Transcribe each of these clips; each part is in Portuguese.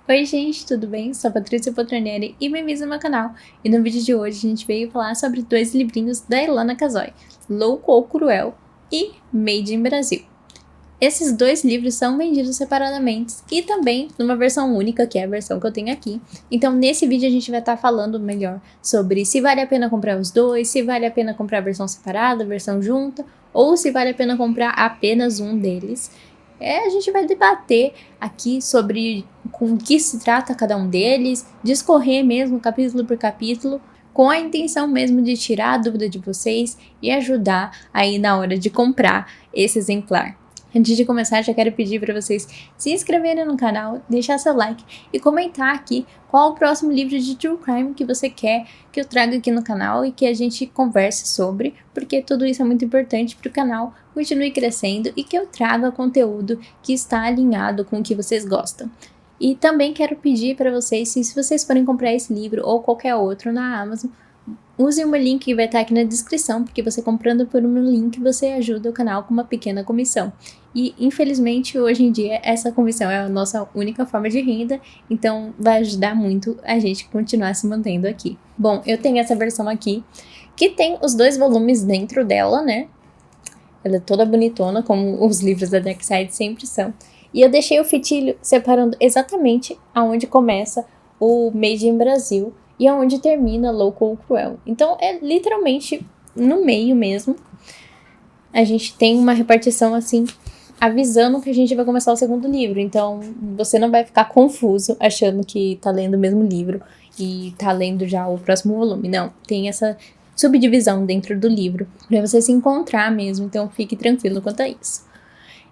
Oi gente, tudo bem? Sou a Patrícia Potronieri e bem-vindos ao meu canal. E no vídeo de hoje a gente veio falar sobre dois livrinhos da Ilana Casoy, Louco ou Cruel e Made in Brasil. Esses dois livros são vendidos separadamente e também numa versão única, que é a versão que eu tenho aqui. Então nesse vídeo a gente vai estar falando melhor sobre se vale a pena comprar os dois, se vale a pena comprar a versão separada, a versão junta, ou se vale a pena comprar apenas um deles. A gente vai debater aqui sobre com o que se trata cada um deles, discorrer mesmo capítulo por capítulo, com a intenção mesmo de tirar a dúvida de vocês e ajudar aí na hora de comprar esse exemplar. Antes de começar, já quero pedir para vocês se inscreverem no canal, deixar seu like e comentar aqui qual o próximo livro de True Crime que você quer que eu traga aqui no canal e que a gente converse sobre, porque tudo isso é muito importante para o canal continue crescendo e que eu traga conteúdo que está alinhado com o que vocês gostam. E também quero pedir para vocês, se vocês forem comprar esse livro ou qualquer outro na Amazon, use o meu link que vai estar aqui na descrição, porque você comprando por um link, você ajuda o canal com uma pequena comissão. E, infelizmente, hoje em dia, essa comissão é a nossa única forma de renda, então vai ajudar muito a gente continuar se mantendo aqui. Bom, eu tenho essa versão aqui, que tem os dois volumes dentro dela, né? Ela é toda bonitona, como os livros da Darkside sempre são. E eu deixei o fitilho separando exatamente aonde começa o Made in Brasil e aonde termina Louco ou Cruel. Então é literalmente no meio mesmo. A gente tem uma repartição assim, avisando que a gente vai começar o segundo livro. Então você não vai ficar confuso achando que tá lendo o mesmo livro e tá lendo já o próximo volume. Não, tem essa subdivisão dentro do livro para você se encontrar mesmo. Então fique tranquilo quanto a isso.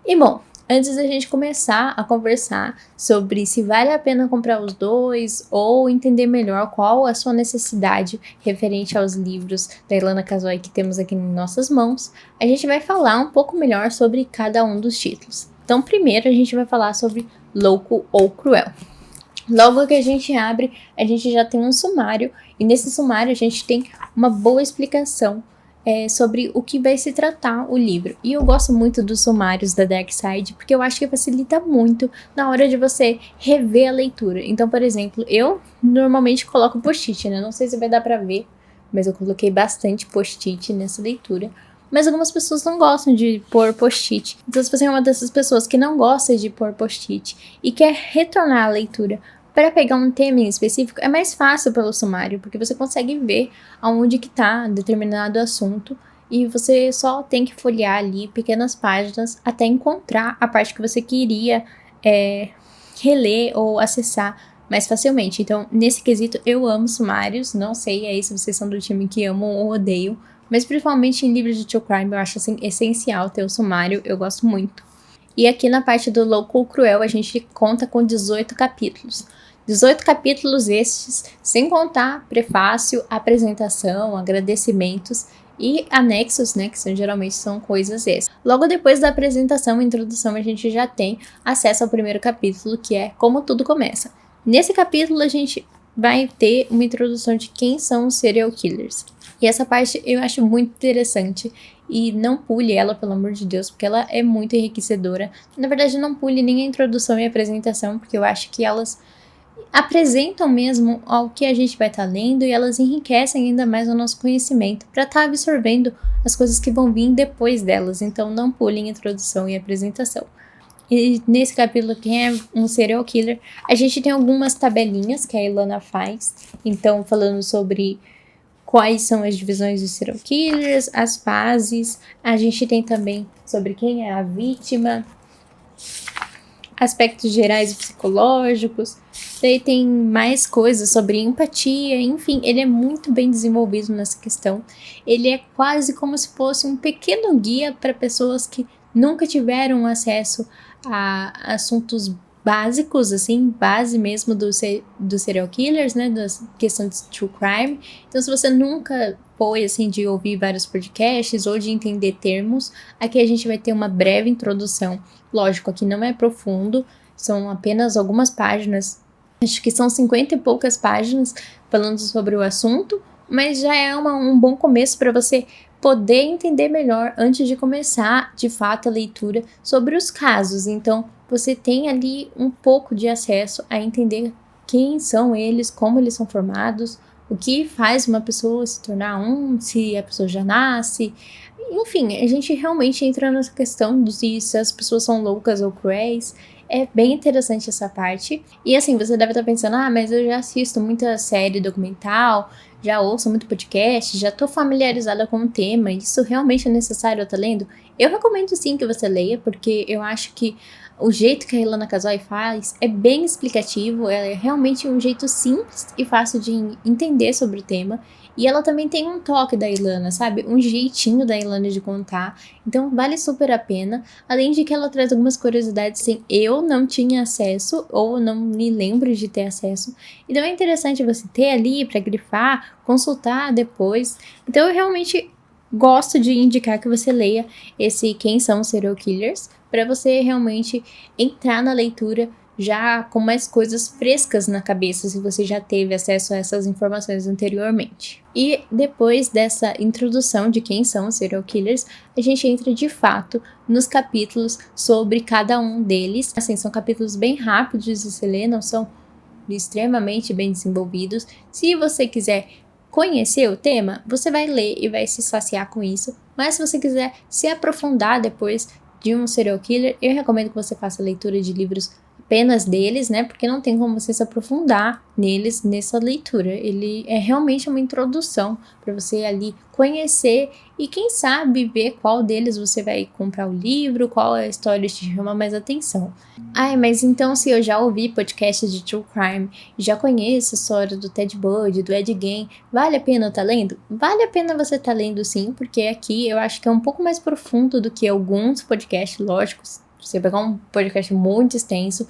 E bom, antes da gente começar a conversar sobre se vale a pena comprar os dois ou entender melhor qual a sua necessidade referente aos livros da Ilana Casoy que temos aqui em nossas mãos, a gente vai falar um pouco melhor sobre cada um dos títulos. Então, primeiro a gente vai falar sobre Louco ou Cruel. Logo que a gente abre, a gente já tem um sumário, e nesse sumário a gente tem uma boa explicação sobre o que vai se tratar o livro. E eu gosto muito dos sumários da Darkside, porque eu acho que facilita muito na hora de você rever a leitura. Então, por exemplo, eu normalmente coloco post-it, né? Não sei se vai dar pra ver, mas eu coloquei bastante post-it nessa leitura. Mas algumas pessoas não gostam de pôr post-it. Então, se você é uma dessas pessoas que não gosta de pôr post-it e quer retornar à leitura para pegar um tema em específico, é mais fácil pelo sumário, porque você consegue ver aonde que tá determinado assunto e você só tem que folhear ali pequenas páginas até encontrar a parte que você queria reler ou acessar mais facilmente. Então, nesse quesito, eu amo sumários. Não sei aí se vocês são do time que amam ou odeiam, mas principalmente em livros de true crime eu acho assim, essencial ter o sumário, eu gosto muito. E aqui na parte do Louco ou Cruel a gente conta com 18 capítulos. 18 capítulos estes, sem contar prefácio, apresentação, agradecimentos e anexos, né, que geralmente são coisas extras. Logo depois da apresentação e introdução a gente já tem acesso ao primeiro capítulo, que é Como Tudo Começa. Nesse capítulo a gente vai ter uma introdução de quem são os serial killers. E essa parte eu acho muito interessante. E não pule ela, pelo amor de Deus, porque ela é muito enriquecedora. Na verdade, não pule nem a introdução e a apresentação, porque eu acho que elas apresentam mesmo ao que a gente vai estar lendo e elas enriquecem ainda mais o nosso conhecimento para estar absorvendo as coisas que vão vir depois delas. Então, não pulem a introdução e a apresentação. E nesse capítulo, quem é um serial killer, a gente tem algumas tabelinhas que a Ilana faz. Então, falando sobre quais são as divisões dos serial killers, as fases. A gente tem também sobre quem é a vítima, aspectos gerais e psicológicos. Daí tem mais coisas sobre empatia, enfim, ele é muito bem desenvolvido nessa questão. Ele é quase como se fosse um pequeno guia para pessoas que nunca tiveram acesso a assuntos básicos, assim, base mesmo dos serial killers, né, das questões de true crime. Então, se você nunca foi, assim, de ouvir vários podcasts ou de entender termos, aqui a gente vai ter uma breve introdução. Lógico, aqui não é profundo, são apenas algumas páginas, acho que são 50 e poucas páginas falando sobre o assunto, mas já é um bom começo para você poder entender melhor antes de começar, de fato, a leitura sobre os casos. Então, você tem ali um pouco de acesso a entender quem são eles, como eles são formados, o que faz uma pessoa se tornar se a pessoa já nasce. Enfim, a gente realmente entra nessa questão de se as pessoas são loucas ou cruéis. É bem interessante essa parte. E assim, você deve estar pensando, mas eu já assisto muita série documental, já ouço muito podcast, já tô familiarizada com o tema, isso realmente é necessário eu estar lendo? Eu recomendo sim que você leia, porque eu acho que o jeito que a Ilana Casoy faz é bem explicativo, é realmente um jeito simples e fácil de entender sobre o tema. E ela também tem um toque da Ilana, sabe? Um jeitinho da Ilana de contar. Então vale super a pena. Além de que ela traz algumas curiosidades sem eu não tinha acesso ou não me lembro de ter acesso. Então é interessante você ter ali para grifar, consultar depois. Então eu realmente gosto de indicar que você leia esse Quem São os Serial Killers, para você realmente entrar na leitura já com mais coisas frescas na cabeça, se você já teve acesso a essas informações anteriormente. E depois dessa introdução de quem são os serial killers, a gente entra de fato nos capítulos sobre cada um deles. Assim, são capítulos bem rápidos de se ler, não são extremamente bem desenvolvidos. Se você quiser conhecer o tema, você vai ler e vai se saciar com isso. Mas se você quiser se aprofundar depois de um serial killer, eu recomendo que você faça leitura de livros apenas deles, né? Porque não tem como você se aprofundar neles nessa leitura. Ele é realmente uma introdução para você ali conhecer e quem sabe ver qual deles você vai comprar o livro, qual é a história te chama mais atenção. Mas então se eu já ouvi podcasts de True Crime, já conheço a história do Ted Bundy, do Ed Gein, vale a pena estar lendo? Vale a pena você estar lendo sim, porque aqui eu acho que é um pouco mais profundo do que alguns podcasts, lógicos. Se você pegar um podcast muito extenso,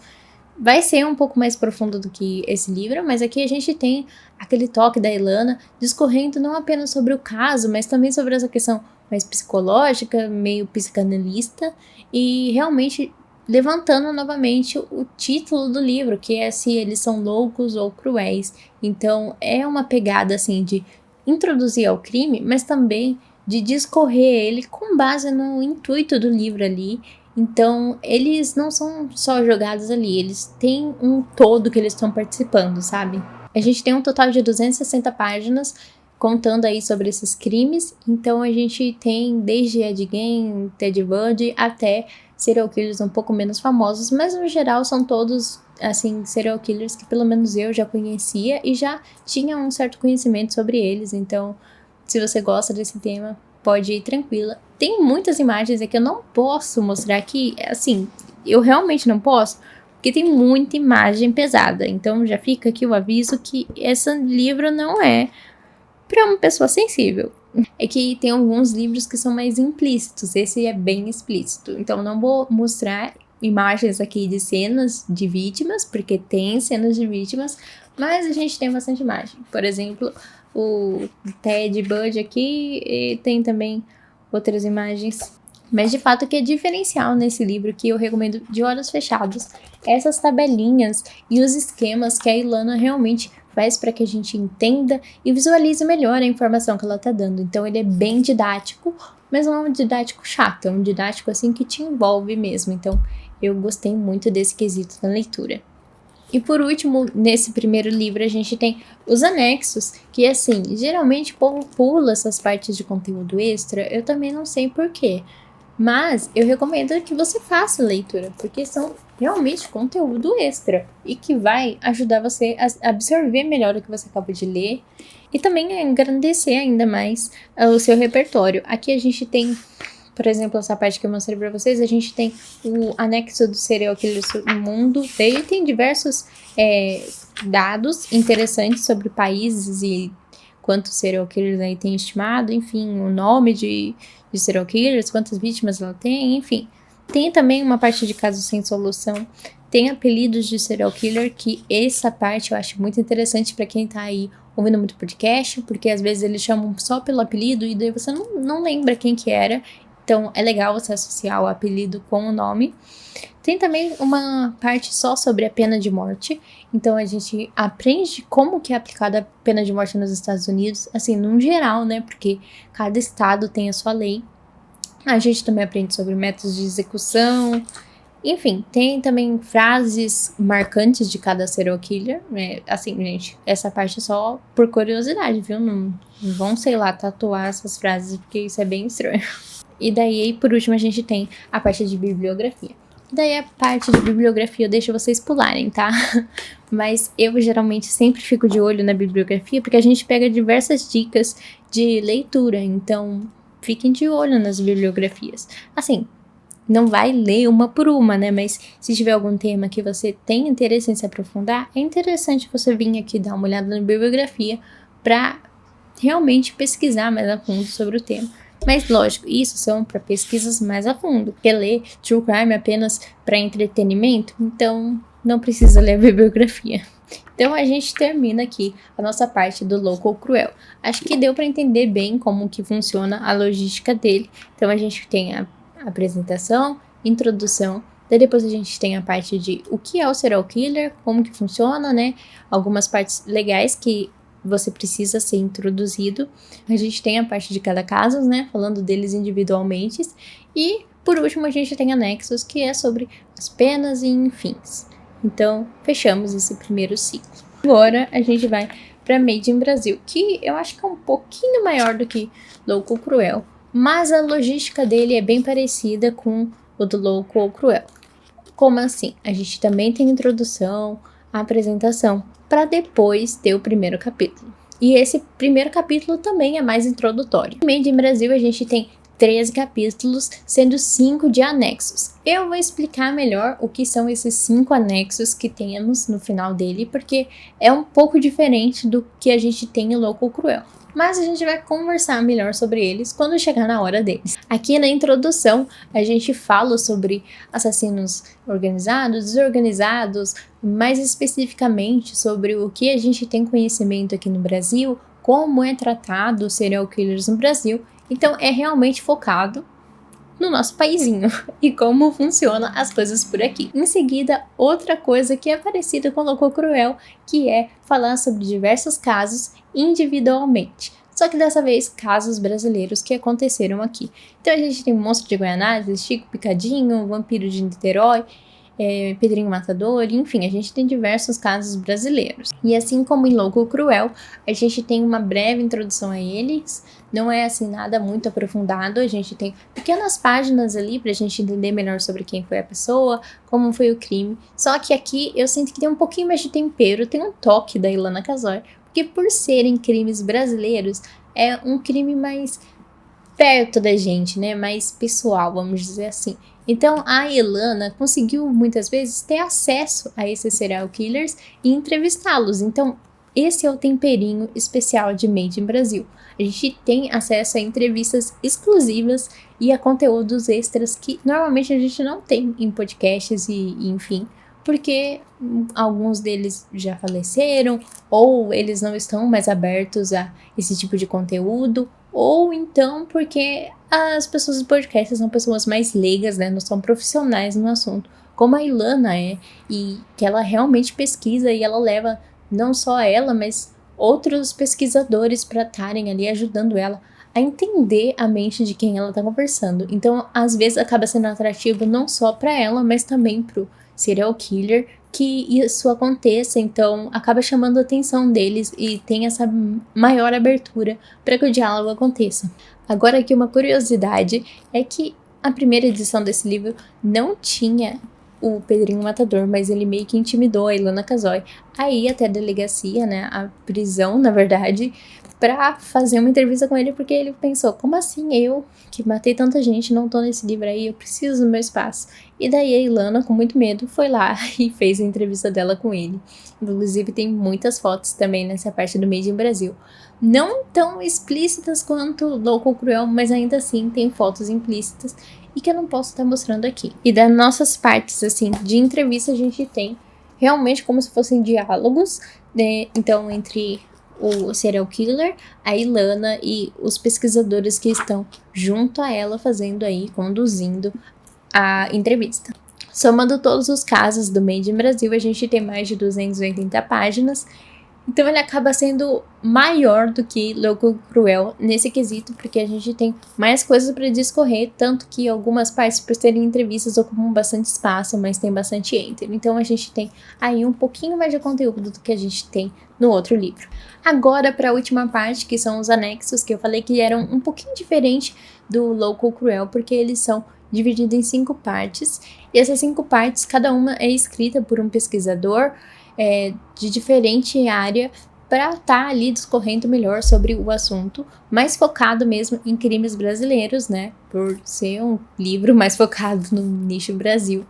vai ser um pouco mais profundo do que esse livro, mas aqui a gente tem aquele toque da Ilana discorrendo não apenas sobre o caso, mas também sobre essa questão mais psicológica, meio psicanalista, e realmente levantando novamente o título do livro, que é se eles são loucos ou cruéis. Então é uma pegada assim de introduzir ao crime, mas também de discorrer ele com base no intuito do livro ali. Então, eles não são só jogados ali, eles têm um todo que eles estão participando, sabe? A gente tem um total de 260 páginas contando aí sobre esses crimes, então a gente tem desde Ed Gein, Ted Bundy, até serial killers um pouco menos famosos, mas no geral são todos, assim, serial killers que pelo menos eu já conhecia e já tinha um certo conhecimento sobre eles, então se você gosta desse tema, pode ir tranquila. Tem muitas imagens aqui que eu não posso mostrar aqui, assim, eu realmente não posso, porque tem muita imagem pesada. Então já fica aqui o aviso que esse livro não é para uma pessoa sensível. É que tem alguns livros que são mais implícitos, esse é bem explícito. Então não vou mostrar imagens aqui de cenas de vítimas, porque tem cenas de vítimas, mas a gente tem bastante imagem. Por exemplo, o Ted Bundy aqui, e tem também outras imagens. Mas de fato o que é diferencial nesse livro, que eu recomendo de olhos fechados, essas tabelinhas e os esquemas que a Ilana realmente faz para que a gente entenda e visualize melhor a informação que ela está dando. Então ele é bem didático, mas não é um didático chato, é um didático assim que te envolve mesmo. Então eu gostei muito desse quesito na leitura. E por último, nesse primeiro livro, a gente tem os anexos, que assim, geralmente o povo pula essas partes de conteúdo extra, eu também não sei porquê. Mas eu recomendo que você faça a leitura, porque são realmente conteúdo extra e que vai ajudar você a absorver melhor o que você acabou de ler e também a engrandecer ainda mais o seu repertório. Aqui a gente tem, por exemplo, essa parte que eu mostrei pra vocês, a gente tem o anexo do serial killers no mundo, daí tem diversos dados interessantes sobre países e quantos serial killers aí tem estimado, enfim, o nome de serial killers, quantas vítimas ela tem, enfim. Tem também uma parte de casos sem solução, tem apelidos de serial killer, que essa parte eu acho muito interessante para quem tá aí ouvindo muito podcast, porque às vezes eles chamam só pelo apelido e daí você não lembra quem que era, então é legal você associar o apelido com o nome. Tem também uma parte só sobre a pena de morte, então a gente aprende como que é aplicada a pena de morte nos Estados Unidos, assim, num geral, né, porque cada estado tem a sua lei. A gente também aprende sobre métodos de execução, Enfim, tem também frases marcantes de cada serial killer. Assim, gente, essa parte é só por curiosidade, viu? Não vão, sei lá, tatuar essas frases, porque isso é bem estranho. E daí, por último, a gente tem a parte de bibliografia. E daí a parte de bibliografia eu deixo vocês pularem, tá? Mas eu geralmente sempre fico de olho na bibliografia, porque a gente pega diversas dicas de leitura. Então, fiquem de olho nas bibliografias. Assim, não vai ler uma por uma, né? Mas se tiver algum tema que você tem interesse em se aprofundar, é interessante você vir aqui dar uma olhada na bibliografia para realmente pesquisar mais a fundo sobre o tema. Mas lógico, isso são para pesquisas mais a fundo. Quer ler True Crime apenas para entretenimento? Então não precisa ler a bibliografia. Então a gente termina aqui a nossa parte do Louco ou Cruel. Acho que deu para entender bem como que funciona a logística dele. Então a gente tem a apresentação, introdução, daí depois a gente tem a parte de o que é o serial killer, como que funciona, né? Algumas partes legais que você precisa ser introduzido. A gente tem a parte de cada caso, né? Falando deles individualmente. E, por último, a gente tem anexos, que é sobre as penas e enfins. Então, fechamos esse primeiro ciclo. Agora, a gente vai para Made in Brasil, que eu acho que é um pouquinho maior do que Louco ou Cruel, mas a logística dele é bem parecida com o do Louco ou Cruel. Como assim? A gente também tem introdução, apresentação, para depois ter o primeiro capítulo. E esse primeiro capítulo também é mais introdutório. No Made in Brasil a gente tem 13 capítulos, sendo 5 de anexos. Eu vou explicar melhor o que são esses 5 anexos que temos no final dele, porque é um pouco diferente do que a gente tem em Louco ou Cruel. Mas a gente vai conversar melhor sobre eles quando chegar na hora deles. Aqui na introdução, a gente fala sobre assassinos organizados, desorganizados, mais especificamente sobre o que a gente tem conhecimento aqui no Brasil, como é tratado os serial killers no Brasil. Então é realmente focado no nosso paizinho e como funcionam as coisas por aqui. Em seguida, outra coisa que é parecida com Louco ou Cruel, que é falar sobre diversos casos individualmente. Só que dessa vez, casos brasileiros que aconteceram aqui. Então a gente tem o Monstro de Guaianazes, Chico Picadinho, Vampiro de Niterói, Pedrinho Matador, enfim, a gente tem diversos casos brasileiros. E assim como em Louco ou Cruel, a gente tem uma breve introdução a eles, não é assim nada muito aprofundado, a gente tem pequenas páginas ali pra gente entender melhor sobre quem foi a pessoa, como foi o crime. Só que aqui eu sinto que tem um pouquinho mais de tempero, tem um toque da Ilana Casoy, porque por serem crimes brasileiros, é um crime mais perto da gente, né? Mais pessoal, vamos dizer assim. Então a Ilana conseguiu muitas vezes ter acesso a esses serial killers e entrevistá-los. Então esse é o temperinho especial de Made in Brasil. A gente tem acesso a entrevistas exclusivas e a conteúdos extras que normalmente a gente não tem em podcasts e enfim, porque alguns deles já faleceram ou eles não estão mais abertos a esse tipo de conteúdo, ou então porque as pessoas do podcast são pessoas mais leigas, né? Não são profissionais no assunto, como a Ilana é, e que ela realmente pesquisa e ela leva não só ela, mas outros pesquisadores para estarem ali ajudando ela a entender a mente de quem ela está conversando. Então, às vezes acaba sendo atrativo não só para ela, mas também pro serial killer que isso aconteça, então acaba chamando a atenção deles e tem essa maior abertura para que o diálogo aconteça. Agora aqui uma curiosidade é que a primeira edição desse livro não tinha o Pedrinho Matador, mas ele meio que intimidou a Ilana Casoy a ir até a delegacia, né, a prisão, na verdade, pra fazer uma entrevista com ele, porque ele pensou, como assim eu, que matei tanta gente, não tô nesse livro aí, eu preciso do meu espaço. E daí a Ilana, com muito medo, foi lá e fez a entrevista dela com ele. Inclusive tem muitas fotos também nessa parte do Made in Brasil. Não tão explícitas quanto Louco ou Cruel, mas ainda assim tem fotos implícitas e que eu não posso estar mostrando aqui. E das nossas partes, assim, de entrevista a gente tem realmente como se fossem diálogos, né? Então, entre o serial killer, a Ilana e os pesquisadores que estão junto a ela fazendo aí, conduzindo a entrevista. Somando todos os casos do Made in Brasil, a gente tem mais de 280 páginas Então ele acaba sendo maior do que Louco e Cruel nesse quesito, porque a gente tem mais coisas para discorrer, tanto que algumas partes, por serem entrevistas, ocupam bastante espaço, mas tem bastante enter. Então a gente tem aí um pouquinho mais de conteúdo do que a gente tem no outro livro. Agora para a última parte, que são os anexos, que eu falei que eram um pouquinho diferente do Louco ou Cruel, porque eles são divididos em 5 partes, e essas 5 partes, cada uma é escrita por um pesquisador de diferente área para estar ali discorrendo melhor sobre o assunto, mais focado mesmo em crimes brasileiros, né? Por ser um livro mais focado no nicho Brasil.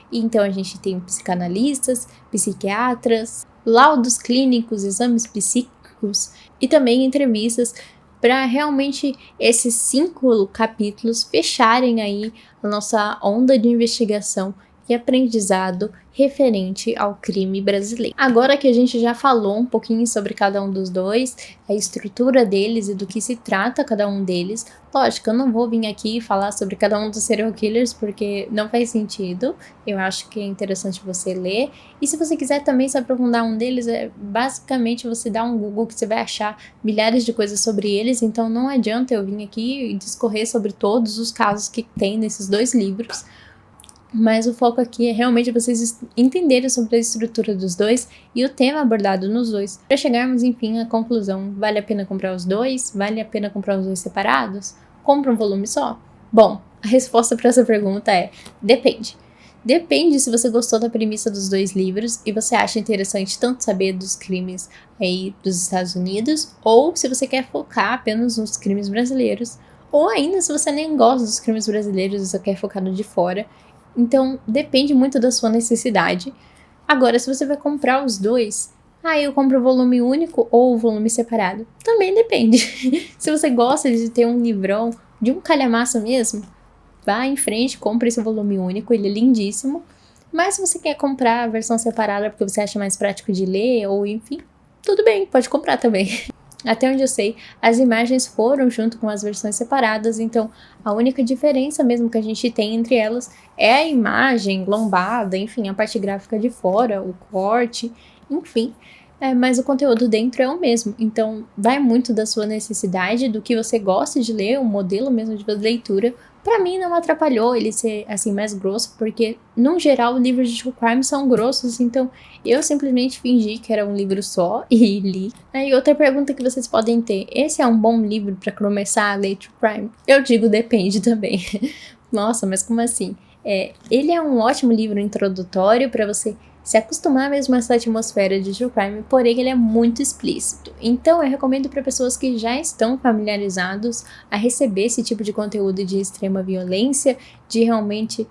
Então a gente tem psicanalistas, psiquiatras, laudos clínicos, exames psíquicos e também entrevistas para realmente esses 5 capítulos fecharem aí a nossa onda de investigação e aprendizado referente ao crime brasileiro. Agora que a gente já falou um pouquinho sobre cada um dos dois, a estrutura deles e do que se trata cada um deles, lógico, eu não vou vir aqui falar sobre cada um dos serial killers porque não faz sentido, eu acho que é interessante você ler, e se você quiser também se aprofundar um deles, basicamente você dá um Google que você vai achar milhares de coisas sobre eles, então não adianta eu vir aqui e discorrer sobre todos os casos que tem nesses 2 livros, mas o foco aqui é realmente vocês entenderem sobre a estrutura dos dois e o tema abordado nos dois, para chegarmos, enfim, à conclusão. Vale a pena comprar os dois? Vale a pena comprar os dois separados? Compra um volume só? Bom, a resposta para essa pergunta é: depende. Depende se você gostou da premissa dos 2 livros e você acha interessante tanto saber dos crimes aí dos Estados Unidos, ou se você quer focar apenas nos crimes brasileiros, ou ainda se você nem gosta dos crimes brasileiros e só quer focar no de fora. Então, depende muito da sua necessidade. Agora, se você vai comprar os 2, eu compro o volume único ou o volume separado. Também depende. Se você gosta de ter um livrão de um calhamaço mesmo, vá em frente, compre esse volume único, ele é lindíssimo. Mas se você quer comprar a versão separada porque você acha mais prático de ler, ou enfim, tudo bem, pode comprar também. Até onde eu sei, as imagens foram junto com as versões separadas, então a única diferença mesmo que a gente tem entre elas é a imagem lombada, enfim, a parte gráfica de fora, o corte, enfim. Mas o conteúdo dentro é o mesmo, então vai muito da sua necessidade, do que você gosta de ler, o modelo mesmo de leitura. Pra mim não atrapalhou ele ser assim mais grosso, porque no geral livros de true crime são grossos, então eu simplesmente fingi que era um livro só e li. E outra pergunta que vocês podem ter: esse é um bom livro para começar a ler true crime? Eu digo depende também. Nossa, mas como assim? Ele é um ótimo livro introdutório para você se acostumar mesmo a essa atmosfera de true crime, porém ele é muito explícito. Então eu recomendo para pessoas que já estão familiarizados a receber esse tipo de conteúdo de extrema violência, de realmente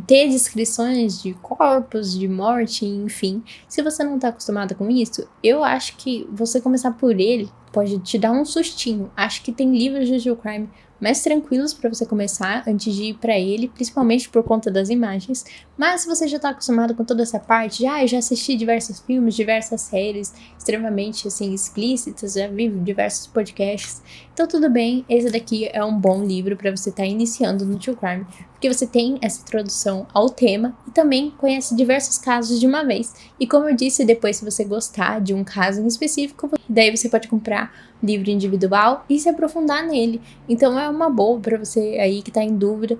ter descrições de corpos, de morte, enfim. Se você não está acostumado com isso, eu acho que você começar por ele pode te dar um sustinho. Acho que tem livros de true crime mais tranquilos para você começar antes de ir para ele, principalmente por conta das imagens. Mas se você já está acostumado com toda essa parte, eu já assisti diversos filmes, diversas séries extremamente assim explícitas, já vi diversos podcasts, então tudo bem, esse daqui é um bom livro para você estar iniciando no true crime, porque você tem essa introdução ao tema e também conhece diversos casos de uma vez. E como eu disse, depois se você gostar de um caso em específico, daí você pode comprar livro individual e se aprofundar nele. Então é uma boa para você aí que tá em dúvida: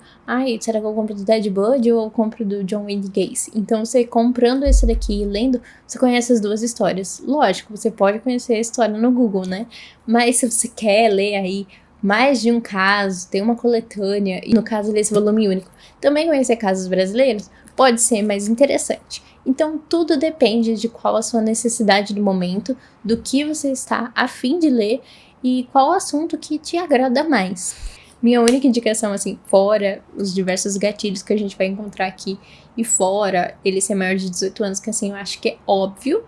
será que eu compro do Ted Bundy ou eu compro do John Wayne Gacy? Então você comprando esse daqui e lendo, você conhece as 2 histórias. Lógico, você pode conhecer a história no Google, né? Mas se você quer ler aí mais de um caso, tem uma coletânea, e no caso desse volume único, também conhecer casos brasileiros, pode ser mais interessante. Então tudo depende de qual a sua necessidade do momento, do que você está a fim de ler e qual assunto que te agrada mais. Minha única indicação, assim, fora os diversos gatilhos que a gente vai encontrar aqui e fora ele ser maior de 18 anos, que assim, eu acho que é óbvio,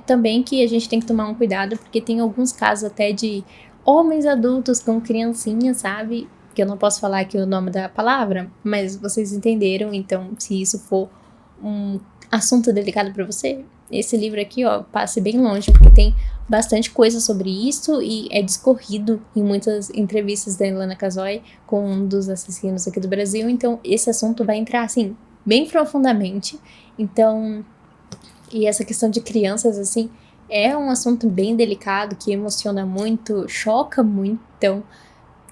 também que a gente tem que tomar um cuidado, porque tem alguns casos até de homens adultos com criancinhas, sabe? Que eu não posso falar aqui o nome da palavra, mas vocês entenderam, então se isso for um assunto delicado para você, esse livro aqui, passe bem longe, porque tem bastante coisa sobre isso e é discorrido em muitas entrevistas da Ilana Casoy com um dos assassinos aqui do Brasil, então esse assunto vai entrar, assim, bem profundamente. Então, e essa questão de crianças, assim, É um assunto bem delicado, que emociona muito, choca muito, então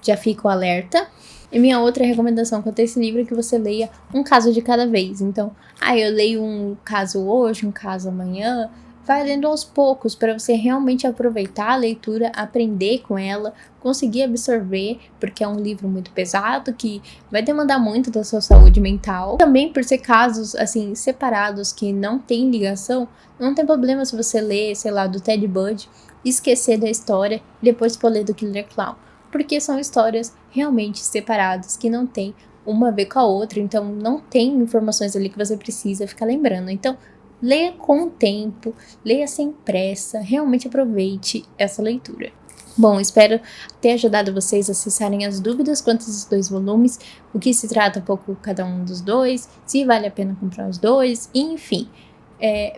já fica o alerta. E minha outra recomendação quanto a esse livro é que você leia um caso de cada vez. Então, eu leio um caso hoje, um caso amanhã. Vai lendo aos poucos para você realmente aproveitar a leitura, aprender com ela, conseguir absorver, porque é um livro muito pesado que vai demandar muito da sua saúde mental. Também por ser casos assim separados que não tem ligação, não tem problema se você ler, sei lá, do Ted Bundy, esquecer da história e depois for ler do Killer Clown, porque são histórias realmente separadas que não tem uma a ver com a outra, então não tem informações ali que você precisa ficar lembrando. Então, leia com o tempo, leia sem pressa, realmente aproveite essa leitura. Bom, espero ter ajudado vocês a cessarem as dúvidas quanto a esses 2 volumes, o que se trata um pouco cada um dos dois, se vale a pena comprar os dois, enfim.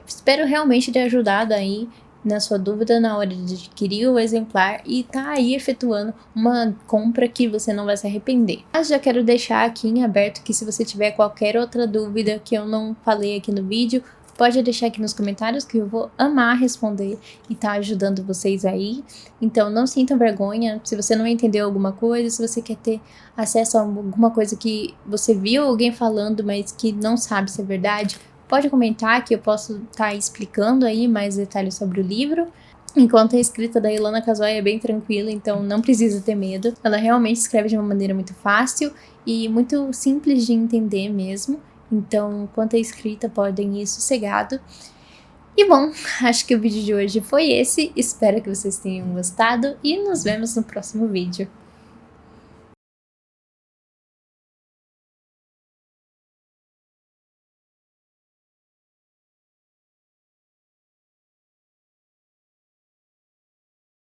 Espero realmente ter ajudado aí na sua dúvida na hora de adquirir o exemplar e tá aí efetuando uma compra que você não vai se arrepender. Mas já quero deixar aqui em aberto que se você tiver qualquer outra dúvida que eu não falei aqui no vídeo, pode deixar aqui nos comentários que eu vou amar responder e tá ajudando vocês aí. Então não sintam vergonha se você não entendeu alguma coisa, se você quer ter acesso a alguma coisa que você viu alguém falando, mas que não sabe se é verdade, pode comentar que eu posso estar explicando aí mais detalhes sobre o livro. Enquanto a escrita da Ilana Casoy é bem tranquila, então não precisa ter medo. Ela realmente escreve de uma maneira muito fácil e muito simples de entender mesmo. Então, quanto à escrita, podem ir sossegado. E bom, acho que o vídeo de hoje foi esse. Espero que vocês tenham gostado e nos vemos no próximo vídeo.